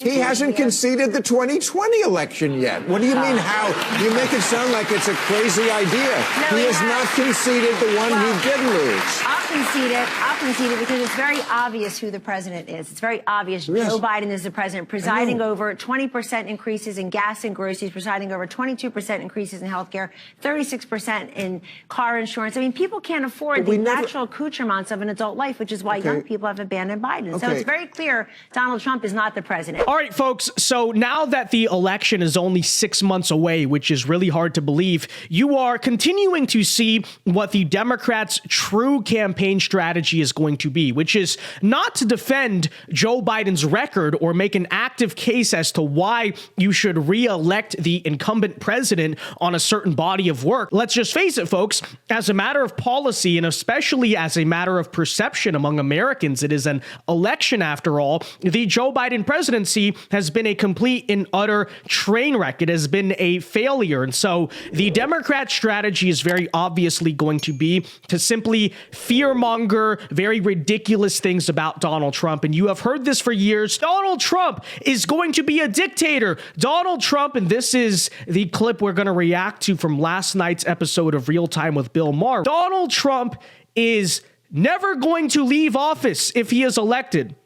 He hasn't conceded the 2020 election yet. What do you mean how? You make it sound like it's a crazy idea. No, he has not conceded the one he did lose. I'll concede it because it's very obvious who the president is. It's very obvious. Yes. Joe Biden is the president, presiding over 20% increases in gas and groceries, presiding over 22% increases in health care, 36% in car insurance. I mean, people can't afford the natural accoutrements of an adult life, which is why young people have abandoned Biden. So it's very clear Donald Trump is not the president. All right, folks. So now that the election is only 6 months away, which is really hard to believe, you are continuing to see what the Democrats' true campaign strategy is going to be, which is not to defend Joe Biden's record or make an active case as to why you should re-elect the incumbent president on a certain body of work. Let's just face it, folks, as a matter of policy and especially as a matter of perception among Americans, it is an election after all. The Joe Biden presidency has been a complete and utter train wreck. It has been a failure. And so the Democrat strategy is very obviously going to be to simply fearmonger very ridiculous things about Donald Trump. And you have heard this for years. Donald Trump is going to be a dictator. Donald Trump, and this is the clip we're going to react to from last night's episode of Real Time with Bill Maher. Donald Trump is never going to leave office if he is elected,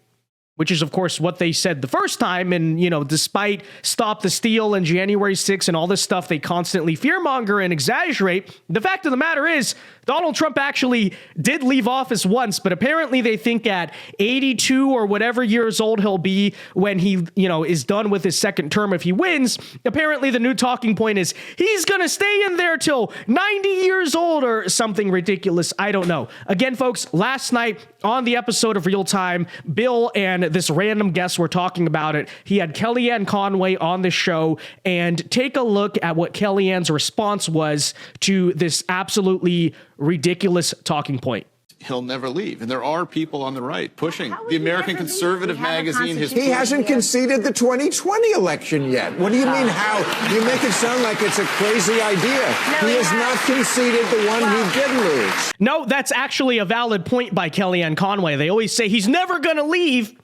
which is, of course, what they said the first time. And, you know, despite Stop the Steal and January 6th and all this stuff, they constantly fearmonger and exaggerate. The fact of the matter is Donald Trump actually did leave office once, but apparently they think at 82 or whatever years old he'll be when he, you know, is done with his second term if he wins. Apparently the new talking point is he's going to stay in there till 90 years old or something ridiculous. I don't know. Again, folks, last night on the episode of Real Time, Bill and this random guest were talking about it. He had Kellyanne Conway on the show, and take a look at what Kellyanne's response was to this absolutely ridiculous talking point. He'll never leave. And there are people on the right pushing. The American Conservative magazine has... He hasn't conceded the 2020 election yet. What do you mean how? You make it sound like it's a crazy idea. He has not conceded the one he did lose. No, that's actually a valid point by Kellyanne Conway. They always say he's never going to leave.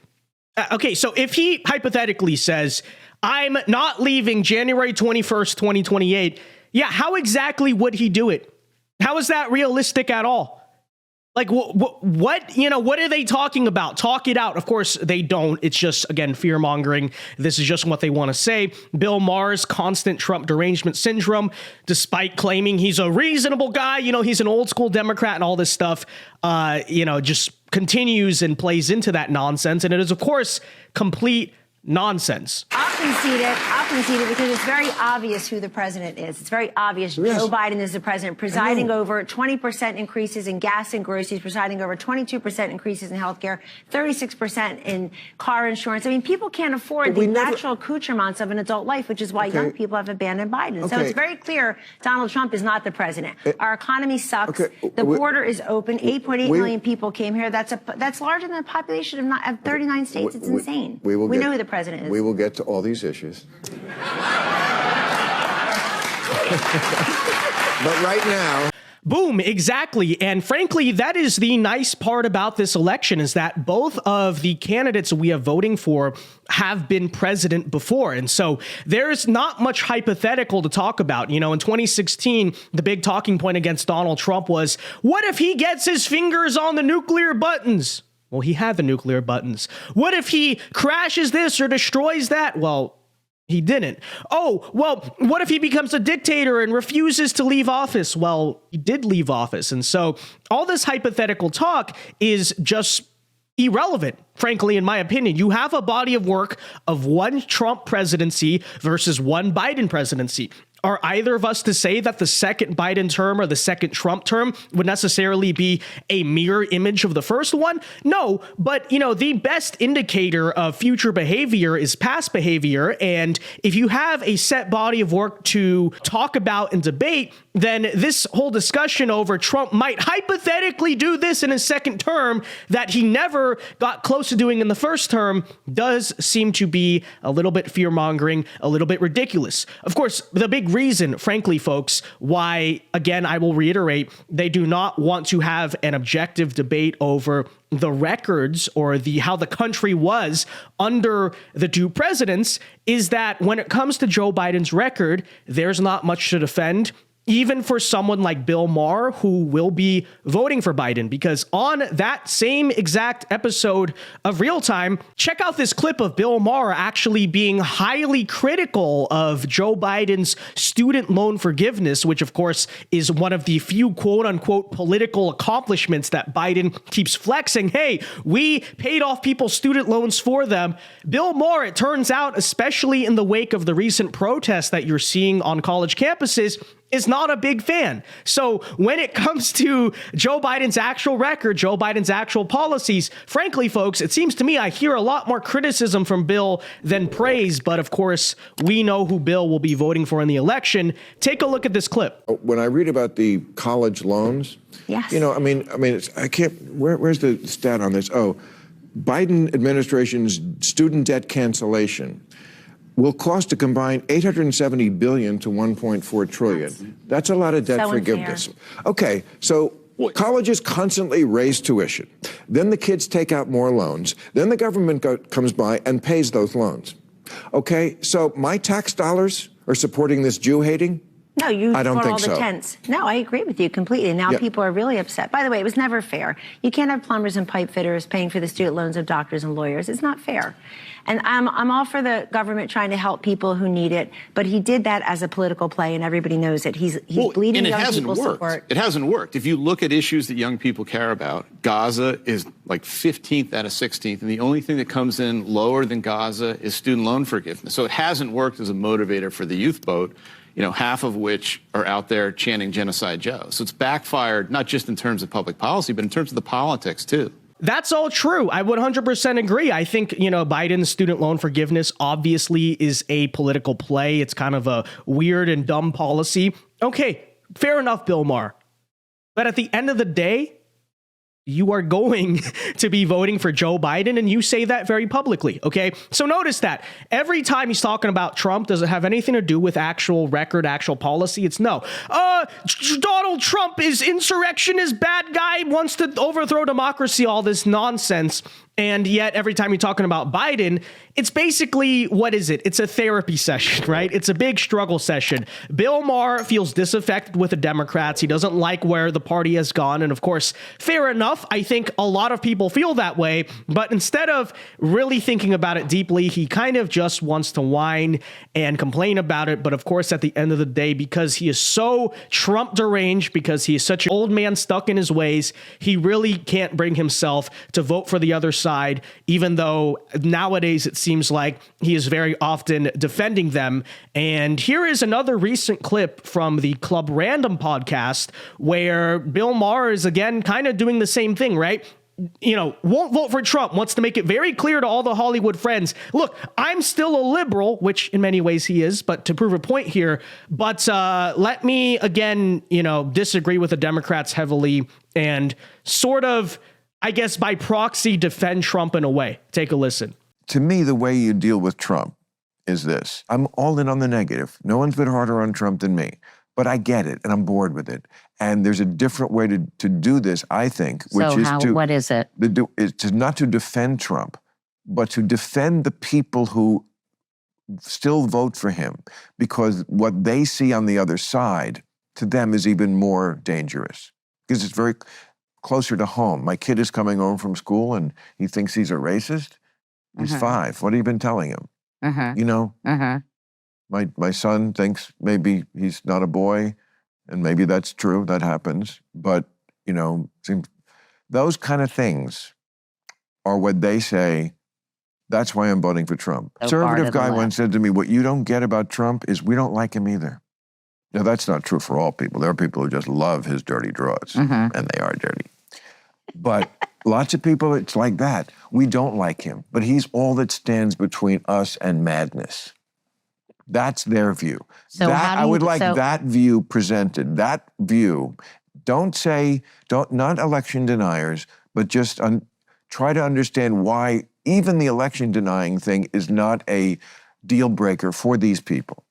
Okay, so if he hypothetically says, I'm not leaving January 21st, 2028, yeah, how exactly would he do it? How is that realistic at all? Like, what, you know, what are they talking about? Talk it out. Of course, they don't. It's just, again, fear mongering. This is just what they want to say. Bill Maher's constant Trump derangement syndrome, despite claiming he's a reasonable guy, you know, he's an old school Democrat and all this stuff, you know, just continues and plays into that nonsense. And it is, of course, complete nonsense. I'll concede it because it's very obvious who the president is. It's very obvious. Joe Biden is the president, presiding over 20% increases in gas and groceries, presiding over 22% increases in health care, 36% in car insurance. I mean, people can't afford the natural accoutrements of an adult life, which is why young people have abandoned Biden. So it's very clear Donald Trump is not the president. Our economy sucks. The border is open. 8.8 million people came here. That's larger than the population of 39 states. It's insane. We know who the president is. We will get to all these issues. But right now... Boom, exactly. And frankly, that is the nice part about this election, is that both of the candidates we are voting for have been president before. And so there's not much hypothetical to talk about. You know, in 2016, the big talking point against Donald Trump was, what if he gets his fingers on the nuclear buttons? Well, he had the nuclear buttons. What if he crashes this or destroys that? Well, he didn't. Oh, well, what if he becomes a dictator and refuses to leave office? Well, he did leave office. And so all this hypothetical talk is just irrelevant, frankly, in my opinion. You have a body of work of one Trump presidency versus one Biden presidency. Are either of us to say that the second Biden term or the second Trump term would necessarily be a mirror image of the first one? No, but, you know, the best indicator of future behavior is past behavior. And if you have a set body of work to talk about and debate, then this whole discussion over Trump might hypothetically do this in his second term that he never got close to doing in the first term does seem to be a little bit fear-mongering, a little bit ridiculous. Of course, the big big reason, frankly, folks, why, again, I will reiterate, they do not want to have an objective debate over the records or how the country was under the two presidents, is that when it comes to Joe Biden's record, there's not much to defend, even for someone like Bill Maher, who will be voting for Biden. Because on that same exact episode of Real Time, check out this clip of Bill Maher actually being highly critical of Joe Biden's student loan forgiveness, which of course is one of the few quote unquote political accomplishments that Biden keeps flexing. Hey, we paid off people's student loans for them. Bill Maher, it turns out, especially in the wake of the recent protests that you're seeing on college campuses, is not a big fan. So when it comes to Joe Biden's actual record, Joe Biden's actual policies, frankly, folks, it seems to me I hear a lot more criticism from Bill than praise. But of course, we know who Bill will be voting for in the election. Take a look at this clip. When I read about the college loans, yes, I can't. Where's the stat on this? Oh, Biden administration's student debt cancellation will cost a combined $870 billion to $1.4 trillion. That's a lot of debt forgiveness. Okay, so colleges constantly raise tuition. Then the kids take out more loans. Then the government comes by and pays those loans. Okay, so my tax dollars are supporting this Jew-hating? No, you I don't support think all the so. tents. No, I agree with you completely. Now people are really upset. By the way, it was never fair. You can't have plumbers and pipe fitters paying for the student loans of doctors and lawyers. It's not fair. And I'm all for the government trying to help people who need it, but he did that as a political play, and everybody knows it. He's bleeding young people's support. It hasn't worked. If you look at issues that young people care about, Gaza is like 15th out of 16th, and the only thing that comes in lower than Gaza is student loan forgiveness. So it hasn't worked as a motivator for the youth vote, half of which are out there chanting Genocide Joe. So it's backfired, not just in terms of public policy, but in terms of the politics, too. That's all true. I would 100% agree. I think, Biden's student loan forgiveness obviously is a political play. It's kind of a weird and dumb policy. Okay, fair enough, Bill Maher. But at the end of the day, you are going to be voting for Joe Biden, and you say that very publicly, okay? So notice that every time he's talking about Trump, does it have anything to do with actual record, actual policy? It's no. Donald Trump is insurrectionist, bad guy, wants to overthrow democracy, all this nonsense. And yet every time you're talking about Biden, it's basically, what is it? It's a therapy session, right? It's a big struggle session. Bill Maher feels disaffected with the Democrats. He doesn't like where the party has gone. And of course, fair enough. I think a lot of people feel that way. But instead of really thinking about it deeply, he kind of just wants to whine and complain about it. But of course, at the end of the day, because he is so Trump deranged, because he is such an old man stuck in his ways, he really can't bring himself to vote for the other side, even though nowadays it seems like he is very often defending them. And here is another recent clip from the Club Random podcast where Bill Maher is again kind of doing the same thing, right? Won't vote for Trump, wants to make it very clear to all the Hollywood friends, look, I'm still a liberal, which in many ways he is, but to prove a point here, but let me again, disagree with the Democrats heavily and sort of, I guess, by proxy, defend Trump in a way. Take a listen. To me, the way you deal with Trump is this. I'm all in on the negative. No one's been harder on Trump than me. But I get it, and I'm bored with it. And there's a different way to do this, I think, which what is it? Is to not to defend Trump, but to defend the people who still vote for him, because what they see on the other side, to them, is even more dangerous. Because it's very closer to home. My kid is coming home from school, and he thinks he's a racist. He's 5. What have you been telling him? My son thinks maybe he's not a boy, and maybe that's true, that happens. But, those kind of things are what they say, that's why I'm voting for Trump. A conservative guy once said to me, what you don't get about Trump is we don't like him either. Now, that's not true for all people. There are people who just love his dirty draws, and they are dirty. But lots of people, it's like that. We don't like him, but he's all that stands between us and madness. That's their view. So I would like that view presented. That view, not election deniers, but just try to understand why even the election denying thing is not a deal breaker for these people.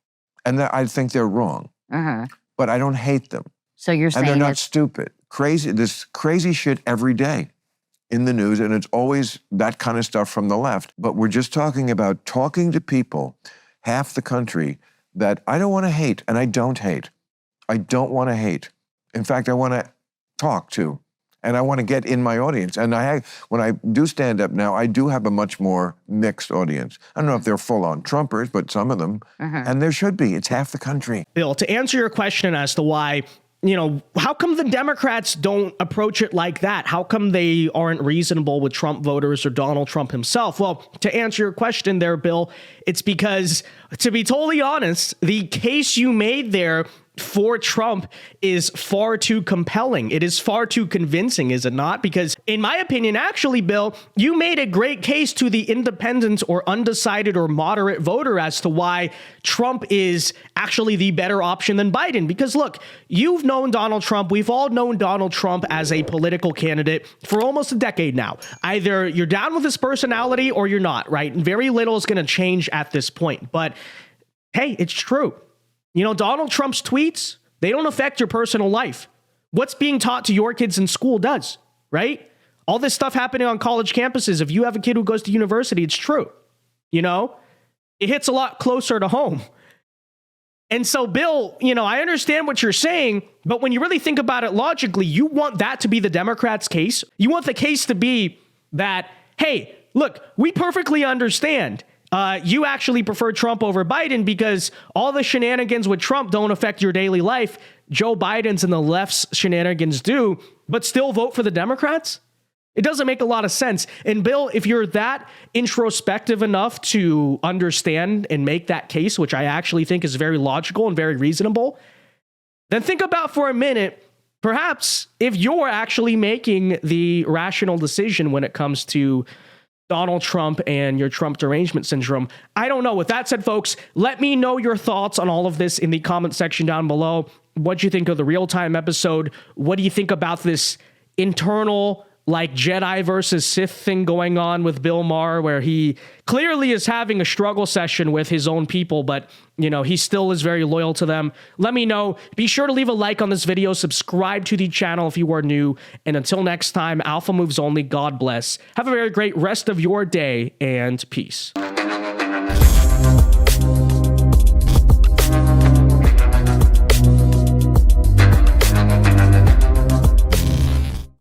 And I think they're wrong. But I don't hate them. So you're saying and they're not stupid. This crazy shit every day in the news, and it's always that kind of stuff from the left. But we're just talking about talking to people, half the country, that I don't want to hate, and I don't hate. I don't want to hate. In fact, I want to talk to, and I want to get in my audience. And when I do stand up now, I do have a much more mixed audience. I don't know if they're full-on Trumpers, but some of them, and there should be. It's half the country. Bill, to answer your question as to why, how come the Democrats don't approach it like that? How come they aren't reasonable with Trump voters or Donald Trump himself? Well, to answer your question there, Bill, it's because, to be totally honest, the case you made there for Trump is far too compelling. It is far too convincing, is it not? Because in my opinion, actually, Bill, you made a great case to the independent or undecided or moderate voter as to why Trump is actually the better option than Biden. Because look, you've known Donald Trump. We've all known Donald Trump as a political candidate for almost a decade now. Either you're down with his personality or you're not, right? And very little is going to change at this point. But hey, it's true. Donald Trump's tweets, they don't affect your personal life. What's being taught to your kids in school does, right? All this stuff happening on college campuses, if you have a kid who goes to university, it's true. It hits a lot closer to home. And so, Bill, I understand what you're saying, but when you really think about it logically, you want that to be the Democrats' case. You want the case to be that, hey, look, we perfectly understand. You actually prefer Trump over Biden because all the shenanigans with Trump don't affect your daily life. Joe Biden's and the left's shenanigans do, but still vote for the Democrats? It doesn't make a lot of sense. And Bill, if you're that introspective enough to understand and make that case, which I actually think is very logical and very reasonable, then think about for a minute, perhaps if you're actually making the rational decision when it comes to Donald Trump and your Trump derangement syndrome. I don't know. With that said, folks, let me know your thoughts on all of this in the comment section down below. What do you think of the real-time episode? What do you think about this internal, Jedi versus Sith thing going on with Bill Maher, where he clearly is having a struggle session with his own people, but, he still is very loyal to them? Let me know. Be sure to leave a like on this video, subscribe to the channel if you are new, and until next time, Alpha Moves Only, God bless. Have a very great rest of your day, and peace.